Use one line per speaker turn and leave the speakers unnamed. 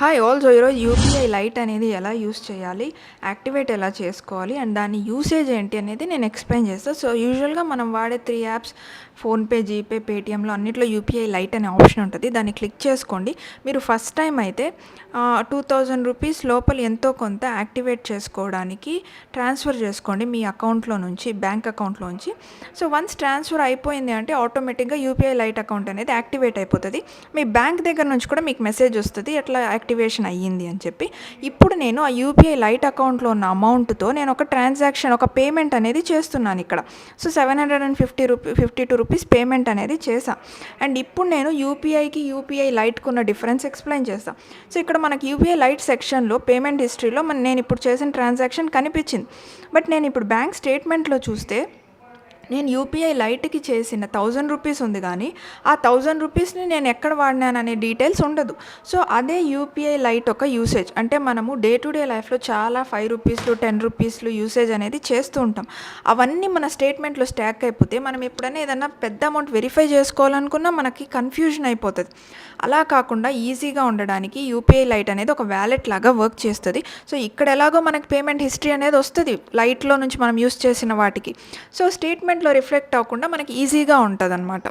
Hi all. So ఈరోజు UPI light అనేది ఎలా యూస్ చేయాలి, యాక్టివేట్ ఎలా చేసుకోవాలి అండ్ దాని యూసేజ్ ఏంటి అనేది నేను ఎక్స్ప్లెయిన్ చేస్తాను. సో యూజువల్గా మనం వాడే 3 యాప్స్ ఫోన్పే, జీపే, పేటిఎంలో అన్నిట్లో యూపీఐ లైట్ అనే ఆప్షన్ ఉంటుంది. దాన్ని క్లిక్ చేసుకోండి. మీరు ఫస్ట్ టైం అయితే 2000 రూపీస్ లోపల ఎంతో కొంత యాక్టివేట్ చేసుకోవడానికి ట్రాన్స్ఫర్ చేసుకోండి మీ అకౌంట్లో నుంచి, బ్యాంక్ అకౌంట్లో నుంచి. సో వన్స్ ట్రాన్స్ఫర్ అయిపోయింది అంటే ఆటోమేటిక్గా యూపీఐ లైట్ అకౌంట్ అనేది యాక్టివేట్ అయిపోతుంది. మీ బ్యాంక్ దగ్గర నుంచి కూడా మీకు మెసేజ్ వస్తుంది ఎట్లా యాక్టివేషన్ అయ్యింది అని చెప్పి. ఇప్పుడు నేను ఆ యూపీఐ లైట్ అకౌంట్లో ఉన్న అమౌంట్తో నేను ఒక ట్రాన్సాక్షన్, ఒక పేమెంట్ అనేది చేస్తున్నాను ఇక్కడ. సో 752 రూపీస్ పేమెంట్ అనేది చేసా. అండ్ ఇప్పుడు నేను యూపీఐకి యూపీఐ లైట్కి ఉన్న డిఫరెన్స్ ఎక్స్ప్లెయిన్ చేస్తాను. సో ఇక్కడ మనకి యూపీఐ లైట్ సెక్షన్లో పేమెంట్ హిస్టరీలో నేను ఇప్పుడు చేసిన ట్రాన్సాక్షన్ కనిపించింది. బట్ నేను ఇప్పుడు బ్యాంక్ స్టేట్మెంట్లో చూస్తే నేను యూపీఐ లైట్కి చేసిన 1000 రూపీస్ ఉంది, కానీ ఆ 1000 రూపీస్ని నేను ఎక్కడ వాడినాను అనే డీటెయిల్స్ ఉండదు. సో అదే యూపీఐ లైట్ ఒక యూసేజ్. అంటే మనము డే టు డే లైఫ్లో చాలా 5 రూపీస్లు, 10 రూపీస్లు యూసేజ్ అనేది చేస్తూ ఉంటాం. అవన్నీ మన స్టేట్మెంట్లో స్టాక్ అయిపోతే మనం ఎప్పుడైనా ఏదైనా పెద్ద అమౌంట్ వెరిఫై చేసుకోవాలనుకున్నా మనకి కన్ఫ్యూజన్ అయిపోతుంది. అలా కాకుండా ఈజీగా ఉండడానికి యూపీఐ లైట్ అనేది ఒక వ్యాలెట్ లాగా వర్క్ చేస్తుంది. సో ఇక్కడ ఎలాగో మనకి పేమెంట్ హిస్టరీ అనేది వస్తుంది లైట్లో నుంచి మనం యూస్ చేసిన వాటికి. సో స్టేట్మెంట్లో రిఫ్లెక్ట్ అవ్వకుండా మనకి ఈజీగా ఉంటుంది అన్నమాట.